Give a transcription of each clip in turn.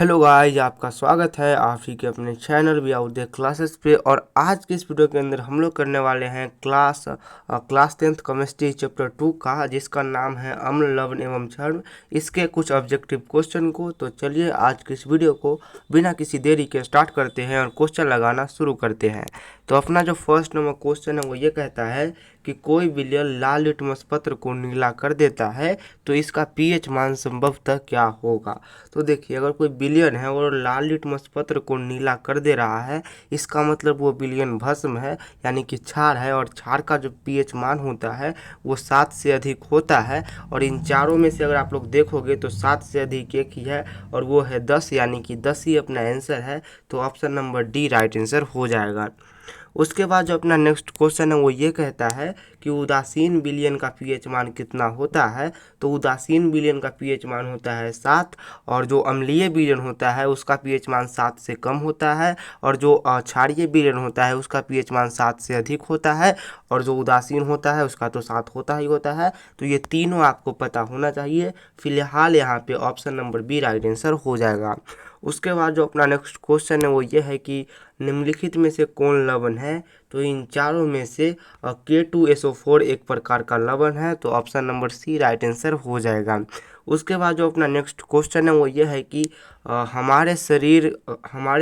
Hello guys, आपका स्वागत है आप ही के अपने channel we out there classes पे। और आज के इस वीडियो के अंदर हम लोग करने वाले हैं क्लास 10th केमिस्ट्री चैप्टर 2 का, जिसका नाम है अम्ल, लवण एवं क्षार। इसके कुछ ऑब्जेक्टिव क्वेश्चन को तो चलिए आज की इस वीडियो को बिना किसी देरी के स्टार्ट करते हैं और क्वेश्चन लगाना शुरू करते हैं। तो अपना जो फर्स्ट नंबर क्वेश्चन है वो ये कहता है कि कोई विलयन लाल लिटमस पत्र को नीला कर देता है तो इसका पीएच मान संभवतः क्या होगा। तो देखिए, अगर कोई विलयन है और लाल लिटमस पत्र को नीला कर दे रहा है, इसका मतलब वो विलयन भस्म है, यानी कि क्षार है। और क्षार का जो पीएच मान होता है वो 7 से अधिक होता है। और इन चारों में से अगर आप लोग देखोगे तो 7 से अधिक एक ही है और वो है 10, यानी कि 10 ही अपना आंसर है। तो option number D right answer हो जाएगा। उसके बाद जो अपना नेक्स्ट क्वेश्चन है वो ये कहता है कि उदासीन विलयन का पीएच मान कितना होता है। तो उदासीन विलयन का पीएच मान होता है 7, और जो अम्लीय विलयन होता है उसका पीएच मान 7 से कम होता है, और जो क्षारीय विलयन होता है उसका पीएच मान 7 से अधिक होता है, और जो उदासीन होता है उसका तो 7 होता ही होता है। तो ये तीनों आपको पता होना चाहिए। फिलहाल यहाँ पे option number B right answer हो जाएगा। उसके बाद जो अपना नेक्स्ट क्वेश्चन है वो ये है कि निम्नलिखित में से कौन लवण है। तो इन चारों में से K2SO4 एक प्रकार का लवण है। तो option number C right answer हो जाएगा। उसके बाद जो अपना नेक्स्ट क्वेश्चन है वो ये है कि हमारे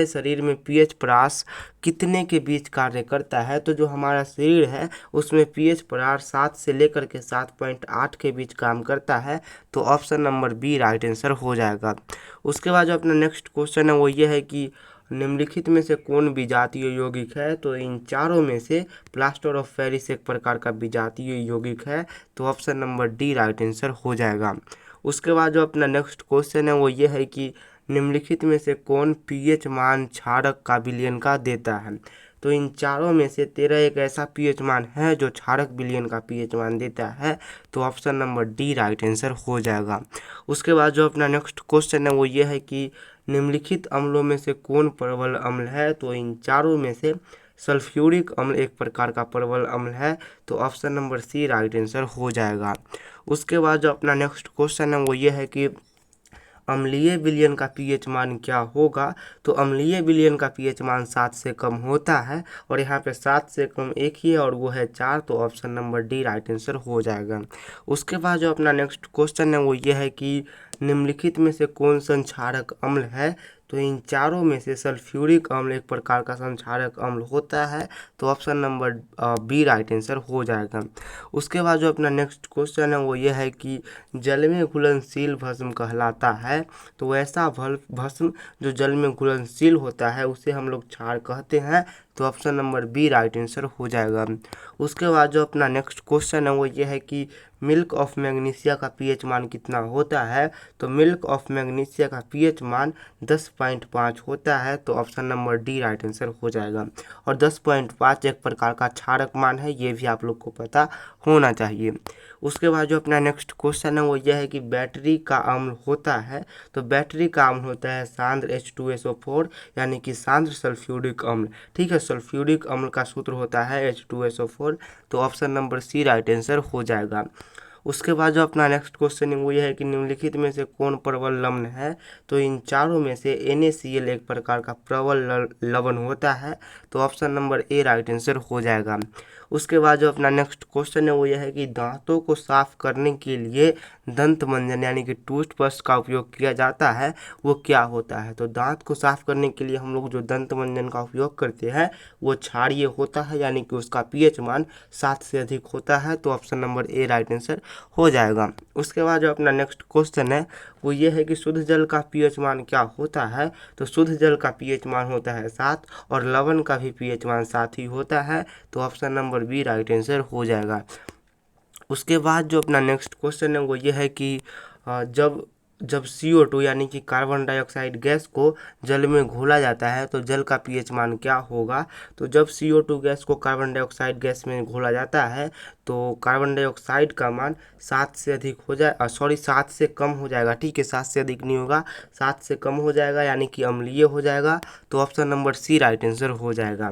शरीर में पीएच परास कितने के बीच कार्य करता है। तो जो हमारा शरीर है उसमें पीएच परास 7 से लेकर के 7.8 के बीच काम करता है। तो option number B right answer हो जाएगा। उसके बाद जो अपना नेक्स्ट क्वेश्चन है वो ये है कि निम्नलिखित में से कौन विजातीय यौगिक है। तो इन चारों में से प्लास्टर ऑफ पेरिस एक प्रकार का विजातीय यौगिक है। तो option number D right answer हो जाएगा। उसके बाद जो अपना नेक्स्ट क्वेश्चन है वो ये है कि निम्नलिखित में से कौन पीएच मान क्षारक का विलयन का देता है। तो इन चारों में से 13 एक ऐसा पीएच मान है जो क्षारक विलयन का पीएच मान देता है। तो option number D right answer हो जाएगा। उसके बाद जो अपना नेक्स्ट क्वेश्चन है वो ये है कि निम्नलिखित अम्लों में से कौन प्रबल अम्ल है। तो इन चारों में से सल्फ्यूरिक अम्ल एक प्रकार का प्रबल अम्ल है। तो option number C right answer हो जाएगा। उसके बाद जो अपना नेक्स्ट क्वेश्चन है वो ये है कि अम्लीय विलयन का पीएच मान क्या होगा। तो अम्लीय विलयन का पीएच मान 7 से कम होता है, और यहाँ पे 7 से कम एक ही है और वो है 4। तो option number D right answer हो जाएगा। उसके बाद जो अपना नेक्स्ट क्वेश्चन है वो ये है कि निम्नलिखित में से कौन संक्षारक अम्ल है। तो इन चारों में से सल्फ्यूरिक अम्ल एक प्रकार का संक्षारक अम्ल होता है। तो option number B right answer हो जाएगा। उसके बाद जो अपना नेक्स्ट क्वेश्चन है वो ये है कि जल में घुलनशील भस्म कहलाता है। तो वैसा भस्म जो जल में घुलनशील होता है उसे हम लोग क्षार कहते हैं। तो option number B right answer हो जाएगा। उसके बाद जो अपना नेक्स्ट क्वेश्चन है वो ये है कि मिल्क ऑफ मैग्नीशिया का पीएच मान कितना होता है। तो मिल्क ऑफ मैग्नीशिया का पीएच मान 10.5 होता है। तो option number D right answer हो जाएगा। और 10.5 एक प्रकार का क्षारक मान है, ये भी आप लोग को पता होना चाहिए। उसके बाद जो अपना नेक्स्ट क्वेश्चन है वो यह है कि बैटरी का अम्ल होता है। तो बैटरी का अम्ल होता है सांद्र H2SO4, यानी कि सांद्र सल्फ्यूरिक अम्ल। ठीक है, सल्फ्यूरिक अम्ल का सूत्र होता है H2SO4। तो option number C right answer हो जाएगा। उसके बाद जो अपना नेक्स्ट क्वेश्चन है वो ये है कि निम्नलिखित में से कौन प्रबल लवण है। तो इन चारों में से NaCl एक प्रकार का प्रबल लवण होता है। तो option number A right answer हो जाएगा। उसके बाद जो अपना नेक्स्ट क्वेश्चन है वो यह है कि दांतों को साफ करने के लिए दंत मंजन यानी कि टूथब्रश का उपयोग किया जाता है, वो क्या होता है। तो दांत को साफ करने के लिए हम लोग जो दंत मंजन का उपयोग करते हैं वो क्षारीय होता है, यानी कि उसका पीएच मान 7 से अधिक होता है। तो option number A right answer हो जाएगा। उसके बाद जो अपना नेक्स्ट क्वेश्चन है वो ये है कि शुद्ध जल का पीएच मान क्या होता है। तो शुद्ध जल का पीएच मान होता है 7, और लवण का भी पीएच मान 7 ही होता है। तो option number B right answer हो जाएगा। उसके बाद जो अपना नेक्स्ट क्वेश्चन है वो ये है कि जब जब CO2 यानी कि कार्बन डाइऑक्साइड गैस को जल में घोला जाता है तो जल का पीएच मान क्या होगा। तो जब CO2 गैस को कार्बन डाइऑक्साइड गैस में घोला जाता है तो कार्बन डाइऑक्साइड का मान 7 से अधिक हो जाए 7 से कम हो जाएगा। ठीक है, 7 से अधिक नहीं होगा, 7 से कम हो जाएगा, यानी कि अम्लीय हो जाएगा। तो option number C right answer हो जाएगा।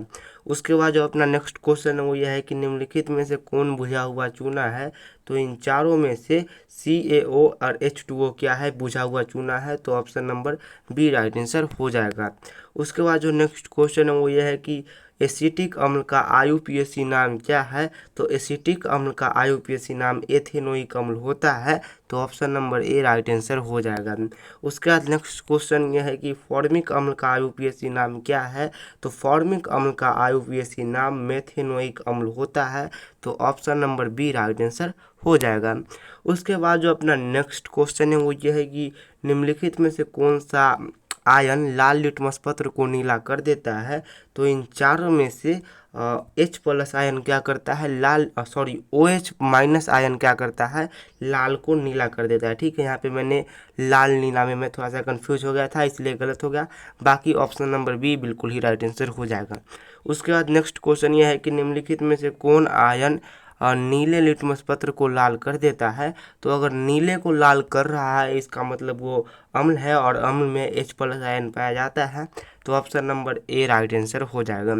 उसके बाद जो अपना नेक्स्ट क्वेश्चन है वो यह है कि निम्नलिखित में से कौन बुझा हुआ चूना है। तो इन चारों में से CaO और H2O क्या है, बुझा हुआ चूना है। तो option number B right answer हो जाएगा। उसके बाद जो नेक्स्ट क्वेश्चन है वो यह है कि एसिटिक अम्ल का IUPAC नाम क्या है। तो एसिटिक अम्ल का IUPAC नाम एथेनोइक अम्ल होता है। तो option number A right answer हो जाएगा। उसके बाद नेक्स्ट क्वेश्चन यह है कि फॉर्मिक अम्ल का IUPAC नाम क्या है। तो फॉर्मिक अम्ल का IUPAC नाम मेथेनोइक अम्ल होता है। तो option number B right answer हो जाएगा। उसके बाद जो अपना नेक्स्ट क्वेश्चन है वो ये है कि निम्नलिखित में से कौन सा आयन लाल लिटमस पत्र को नीला कर देता है। तो इन चारों में से H+ आयन क्या करता है, OH- आयन क्या करता है, लाल को नीला कर देता है। ठीक है, यहाँ पे मैंने लाल नीला में मैं थोड़ा सा कंफ्यूज हो गया था, इसलिए गलत हो गया। बाकी ऑप्शन नंबर बी बिल्कुल ही राइट आंसर हो जाएगा। उसके बाद नेक्स्ट क्वेश्चन यह है कि निम्नलिखित में से कौन आयन नीले लिटमस पत्र को लाल कर देता है। तो अगर नीले को लाल कर रहा है इसका मतलब वो अम्ल है और अम्ल में H+ आयन पाया जाता है। तो option number A right answer हो जाएगा।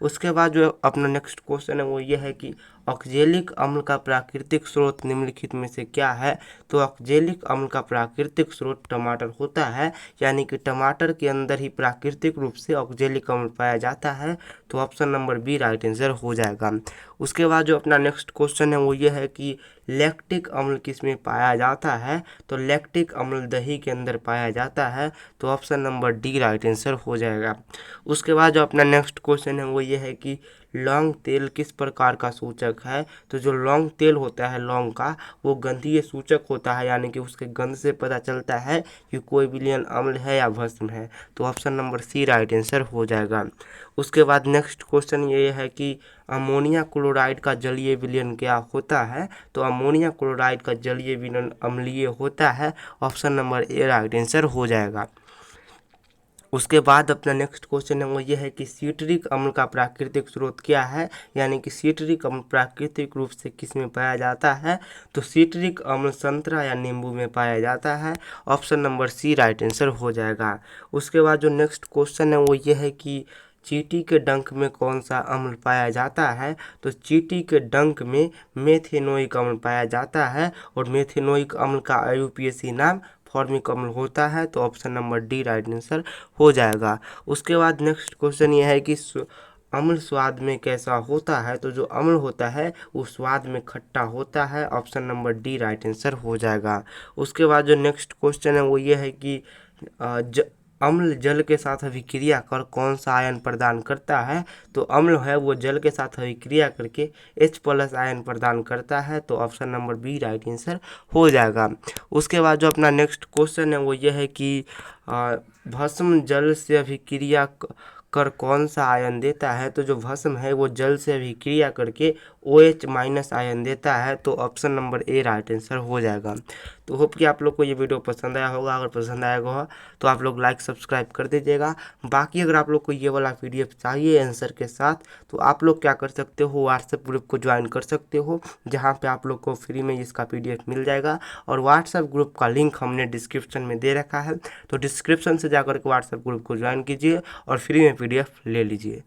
उसके बाद जो अपना नेक्स्ट क्वेश्चन है वो ये है कि ऑक्जेलिक अम्ल का प्राकृतिक स्रोत निम्नलिखित में से क्या है। तो ऑक्जेलिक अम्ल का प्राकृतिक स्रोत टमाटर होता है, यानी कि टमाटर के अंदर ही प्राकृतिक रूप से ऑक्जेलिक अम्ल पाया जाता है। तो option number B right answer हो जाएगा। उसके बाद जो अपना नेक्स्ट क्वेश्चन है वो ये है कि लैक्टिक अम्ल किस में पाया जाता है। तो लैक्टिक अम्ल दही के अंदर पाया जाता है। तो option number D right answer हो जाएगा। उसके बाद जो अपना नेक्स्ट क्वेश्चन है वो ये है कि लौंग तेल किस प्रकार का सूचक है। तो जो लौंग तेल होता है लौंग का, वो गंधीय सूचक होता है, यानी कि उसके गंध से पता चलता है कि कोई विलयन अम्ल है या भस्म है। तो option number C right answer हो जाएगा। उसके बाद नेक्स्ट क्वेश्चन ये है कि अमोनिया क्लोराइड का जलीय विलयन क्या होता है। तो अमोनिया क्लोराइड का जलीय विलयन अम्लीय होता है। Option number A right answer हो जाएगा। उसके बाद अपना नेक्स्ट क्वेश्चन है वो ये है कि सीट्रिक अम्ल का प्राकृतिक स्रोत क्या है, यानी कि सीट्रिक अम्ल प्राकृतिक रूप से किस में पाया जाता है। तो सीट्रिक अम्ल संतरा या नींबू में पाया जाता है। Option number C right answer हो जाएगा। उसके बाद जो नेक्स्ट क्वेश्चन है वो ये है कि चींटी के डंक में कौन सा अम्ल पाया जाता है। तो चींटी के डंक में मेथेनोइक अम्ल पाया जाता है और मेथेनोइक अम्ल का IUPAC नाम फॉर्मिक अम्ल होता है। तो option number D right answer हो जाएगा। उसके बाद नेक्स्ट क्वेश्चन ये है कि अम्ल स्वाद में कैसा होता है। तो जो अम्ल होता है वो स्वाद में खट्टा होता है। Option number D right answer हो जाएगा। उसके बाद जो नेक्स्ट क्वेश्चन है वो ये है कि अम्ल जल के साथ अभिक्रिया कर कौन सा आयन प्रदान करता है। तो अम्ल है वो जल के साथ अभिक्रिया करके H+ आयन प्रदान करता है। तो option number B right answer हो जाएगा। उसके बाद जो अपना नेक्स्ट क्वेश्चन है वो ये है कि भस्म जल से अभिक्रिया कर कौन सा आयन देता है। तो जो भस्म है वो जल से अभिक्रिया करके OH- आयन देता है। तो option number A right answer हो जाएगा। तो होप कि आप लोग को ये वीडियो पसंद आया होगा। अगर पसंद आएगा हो तो आप लोग लाइक सब्सक्राइब कर दीजिएगा। बाकी अगर आप लोग को ये वाला PDF चाहिए आंसर के साथ, तो आप लोग क्या कर सकते हो, व्हाट्सएप ग्रुप को ज्वाइन कर सकते हो, जहाँ पे आप लोग को फ्री में इसका PDF मिल जाएगा। और व्हाट्सएप ग्रुप का लिंक हमने डिस्क्रिप्शन में दे रखा है, तो डिस्क्रिप्शन से जाकर के व्हाट्सएप ग्रुप को ज्वाइन कीजिए और फ्री में PDF ले लीजिए।